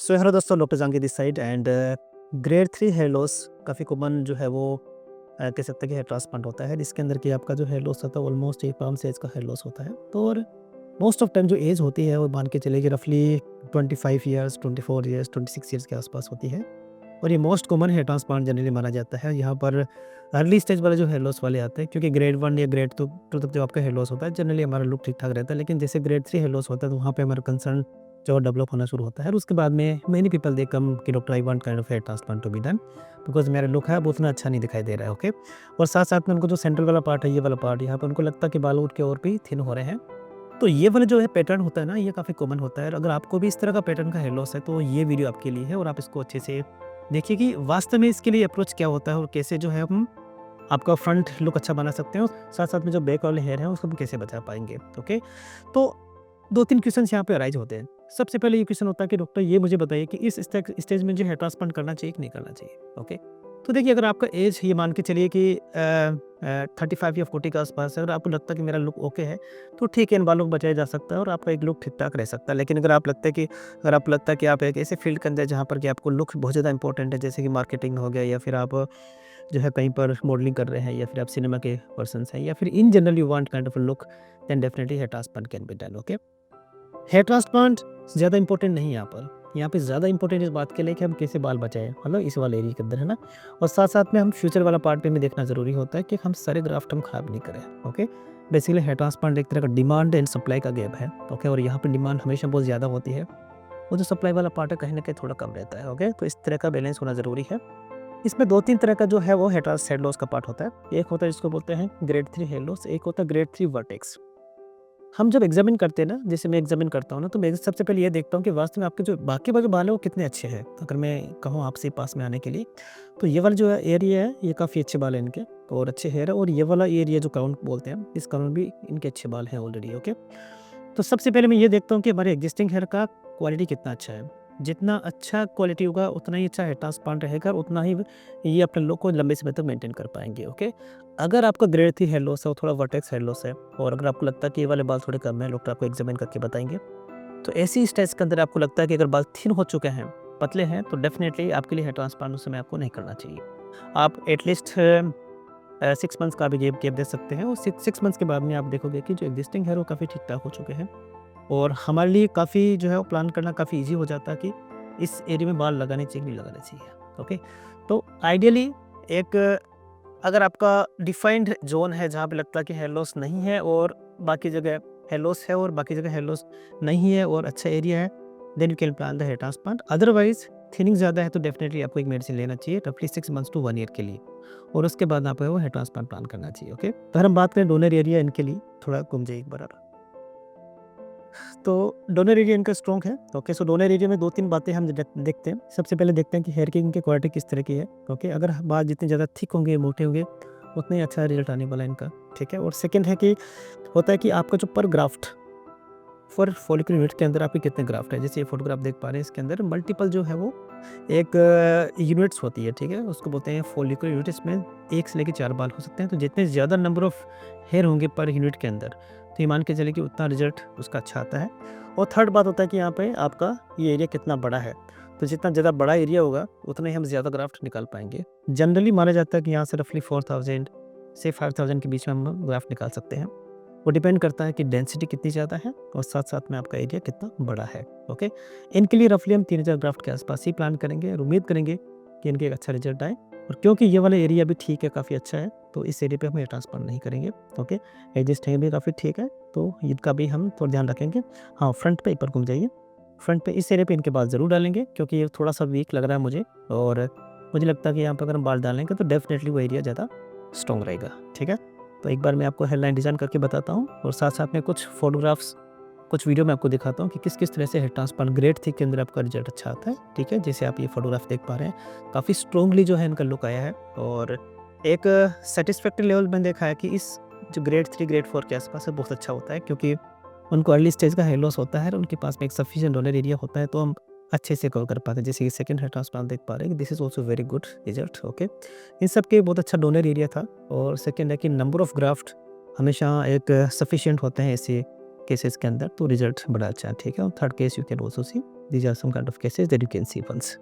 सो hello दोस्तों, doctor Jahangir this side and grade 3 hair loss काफ़ी common जो है वो कह सकते हैं कि हेयर ट्रांसप्लांट होता है, जिसके अंदर कि आपका जो हेयर लॉस होता है ऑलमोस्ट एक पाम से एज का हेयर लॉस होता है। तो और मोस्ट ऑफ टाइम जो एज होती है वो मान के चलिए कि रफली 25 ईयर्स, 24 ईयर्स, 26 ईयर्स के आसपास होती है। और ये most common hair transplant generally माना जाता है। यहाँ पर अर्ली स्टेज वाले जो हेयर लॉस वाले आते हैं, क्योंकि ग्रेड 1 या ग्रेड 2 तक जो आपका हेयर लॉस होता है जनरली हमारा लुक ठीक ठाक रहता है, लेकिन जैसे ग्रेड 3 हेयर लॉस होता है तो वहाँ पे हमारा कंसर्न जो डेवलप होना शुरू होता है। और उसके बाद में मेनी पीपल दे कम कि doctor I want kind of hair transplant to be done because मेरा लुक है वो उतना अच्छा नहीं दिखाई दे रहा है। ओके, और साथ साथ में उनको जो सेंट्रल वाला पार्ट है, ये वाला पार्ट, यहाँ पर उनको लगता है कि बाल उठ के और भी थिन हो रहे हैं। तो ये वाला जो है पैटर्न होता है ना, ये काफ़ी कॉमन होता है। अगर आपको भी इस तरह का पैटर्न का हेयर लॉस है तो ये वीडियो आपके लिए है और आप इसको अच्छे से देखिए कि वास्तव में इसके लिए अप्रोच क्या होता है और कैसे जो है हम आपका फ्रंट लुक अच्छा बना सकते हैं, साथ साथ में जो बैक वाले हेयर हैं उसको हम कैसे बचा पाएंगे। ओके, तो 2-3 क्वेश्चंस यहाँ पे अराइज होते हैं। सबसे पहले ये क्वेश्चन होता है कि डॉक्टर ये मुझे बताइए कि इस स्टेज में जो हेयर ट्रांसप्लांट करना चाहिए कि नहीं करना चाहिए। ओके, तो देखिए अगर आपका एज ये मान के चलिए कि 35 या 40 के आसपास है और आपको लगता है कि मेरा लुक ओके है, तो ठीक है, इन बालों को बचाया जा सकता है और आपका एक लुक ठीक ठाक रह सकता है। लेकिन अगर आपको लगता है कि आप एक ऐसे फील्ड के अंदर जहाँ पर कि आपको लुक बहुत ज़्यादा इंपॉर्टेंट है, जैसे कि मार्केटिंग हो गया, या फिर आप जो है कहीं पर मॉडलिंग कर रहे हैं, या फिर आप सिनेमा के पर्सन्स हैं, या फिर in general you want kind of a look, then definitely hair transplant can be done. Okay, hair transplant ज़्यादा इंपॉर्टेंट नहीं है यहाँ पर। यहाँ पे ज़्यादा इंपॉर्टेंट इस बात के लिए कि हम कैसे बाल बचाएँ, मतलब इस वाले एरिया के अंदर, है ना? और साथ-साथ में हम फ्यूचर वाला पार्ट पे भी देखना ज़रूरी होता है कि हम सारे ग्राफ्ट हम खराब नहीं करें। ओके? बेसिकली हेयर ट्रांसप्लांट एक तरह का डिमांड एंड सप्लाई का गैप है। ओके? और यहाँ पे डिमांड हमेशा बहुत ज़्यादा होती है और जो सप्लाई वाला पार्ट है कहीं न कहीं थोड़ा कम रहता है। ओके? तो इस तरह का बैलेंस होना ज़रूरी है। इसमें 2-3 तरह का जो है वो हेयर लॉस का पार्ट होता है। एक होता है जिसको बोलते हैं ग्रेड 3 हेयर लॉस, एक होता है ग्रेड 3 वर्टेक्स। हम जब एग्ज़ामिन करते हैं ना, जैसे मैं एग्ज़ामिन करता हूँ ना, तो मैं सबसे पहले ये देखता हूँ कि वास्तव में आपके जो बाकी वाले बाल हैं वो कितने अच्छे हैं। अगर मैं कहूँ आपसे पास में आने के लिए, तो ये वाला जो है एरिया है, ये काफ़ी अच्छे बाल हैं इनके और अच्छे हेयर है। और ये वाला एरिया जो क्राउन बोलते हैं, इस क्राउन भी इनके अच्छे बाल हैं ऑलरेडी। ओके, तो सबसे पहले मैं ये देखता हूँ कि हमारे एग्जिस्टिंग हेयर का क्वालिटी कितना अच्छा है। जितना अच्छा क्वालिटी होगा उतना ही अच्छा हेयर ट्रांसप्लांट रहेगा, उतना ही ये अपने लुक को लंबे समय तक मेंटेन कर पाएंगे। ओके, अगर आपका ग्रेड 3 हेयर लॉस है, वो थोड़ा वर्टेक्स हेयर लॉस है, और अगर आपको लगता है कि ये वाले बाल थोड़े कम है, डॉक्टर आपको एग्जामिन करके बताएंगे। तो ऐसी स्टेज के अंदर आपको लगता है कि अगर बाल थिन हो चुके हैं, पतले हैं, तो डेफिनेटली आपके लिए हेयर ट्रांसप्लांट उस समय आपको नहीं करना चाहिए। आप एटलीस्ट 6 मंथ्स का भी गैप दे सकते हैं और 6 मंथ्स के बाद में आप देखोगे कि जो एग्जिस्टिंग हेयर वो काफ़ी ठीक ठाक हो चुके हैं और हमारे लिए काफ़ी जो है वो प्लान करना काफ़ी ईज़ी हो जाता है कि इस एरिया में बाल लगाने चाहिए, नहीं लगाने चाहिए। ओके, तो आइडियली एक अगर आपका डिफाइंड ज़ोन है जहाँ पे लगता है कि हेयर लॉस नहीं है और बाकी जगह हेयर लॉस है और बाकी जगह हेयर लॉस नहीं है और अच्छा एरिया है, then you can plan the hair transplant. Otherwise thinning ज़्यादा है तो डेफिनेटली आपको एक मेडिसिन लेना चाहिए रफली 6 मंथ्स टू 1 ईयर के लिए, और उसके बाद आपको वो हेयर ट्रांसप्लांट प्लान करना चाहिए। ओके, तो अगर हम बात करें डोनर एरिया, इनके लिए थोड़ा घूम जाइए एक बार और। तो डोनर एरिया इनका स्ट्रॉन्ग है। ओके, सो डोनर एरिया में 2-3 बातें हम देखते हैं। सबसे पहले देखते हैं कि हेयर की इनकी क्वालिटी किस तरह की है। ओके, अगर बाल जितने ज़्यादा थिक होंगे, मोटे होंगे, उतना ही अच्छा रिजल्ट आने वाला है इनका। ठीक है, और सेकंड है कि होता है कि आपका जो पर ग्राफ्ट फॉर फॉलिकल यूनिट के अंदर आपके कितने ग्राफ्ट है। जैसे ये फोटोग्राफ देख पा रहे हैं, इसके अंदर मल्टीपल जो है वो एक यूनिट्स होती है। ठीक है, उसको बोलते हैं फॉलिकल यूनिट। इसमें 1 से लेके 4 बाल हो सकते हैं। तो जितने ज़्यादा नंबर ऑफ हेयर होंगे पर यूनिट के अंदर, तो ये मान के चलिए कि उतना रिजल्ट उसका अच्छा आता है। और थर्ड बात होता है कि यहाँ पे आपका ये एरिया कितना बड़ा है। तो जितना ज़्यादा बड़ा एरिया होगा उतना ही हम ज़्यादा ग्राफ्ट निकाल पाएंगे। जनरली माना जाता है कि यहाँ से रफली 4000 से 5000 के बीच में हम ग्राफ्ट निकाल सकते हैं। वो डिपेंड करता है कि डेंसिटी कितनी ज़्यादा है और साथ-साथ में आपका एरिया कितना बड़ा है। ओके, इनके लिए रफली हम 3000 ग्राफ्ट के आसपास ही प्लान करेंगे और उम्मीद करेंगे कि इनके एक अच्छा रिजल्ट आए। और क्योंकि ये वाला एरिया भी ठीक है, काफ़ी अच्छा है, तो इस एरिया पे हम हेयर ट्रांसप्लांट नहीं करेंगे। ओके, एजेस भी काफ़ी ठीक है, तो इनका भी हम थोड़ा ध्यान रखेंगे। हाँ, फ्रंट पे एक बार घूम जाइए। फ्रंट पे इस एरिया पे इनके बाल ज़रूर डालेंगे क्योंकि ये थोड़ा-सा वीक लग रहा है मुझे, और मुझे लगता है कि यहाँ पे अगर हम बाल डालेंगे तो डेफ़िनेटली वो एरिया ज़्यादा स्ट्रॉन्ग रहेगा। ठीक है? तो एक बार मैं आपको हेडलाइन डिज़ाइन करके बताता हूँ और साथ-साथ में कुछ फ़ोटोग्राफ्स, कुछ वीडियो मैं आपको दिखाता हूँ कि किस-किस तरह से हेयर ट्रांसप्लांट ग्रेड 3 के अंदर आपका रिजल्ट अच्छा आता है। ठीक है? जैसे आप ये फ़ोटोग्राफ देख पा रहे हैं, काफ़ी स्ट्रॉन्गली जो है इनका लुक आया है और एक सैटिस्फैक्टरी लेवल मैंने देखा है कि इस जो ग्रेड 3, ग्रेड 4 के आस-पास है, बहुत अच्छा होता है क्योंकि उनको अर्ली स्टेज का हेयर लॉस होता है और उनके पास में एक सफिशिएंट डोनर एरिया होता है, तो हम अच्छे से कवर कर पाते हैं। जैसे कि सेकंड हेयर ट्रांसप्लांट देख पा रहे हैं, this is also very good result. Okay, इन सब के बहुत अच्छा डोनर एरिया था। और सेकंड है कि नंबर ऑफ ग्राफ्ट हमेशा एक सफिशिएंट होते हैं ऐसे केसेस के अंदर तो रिजल्ट बड़ा अच्छा है, ठीक है। और third case you can also see, these are some kind of cases that you can see once.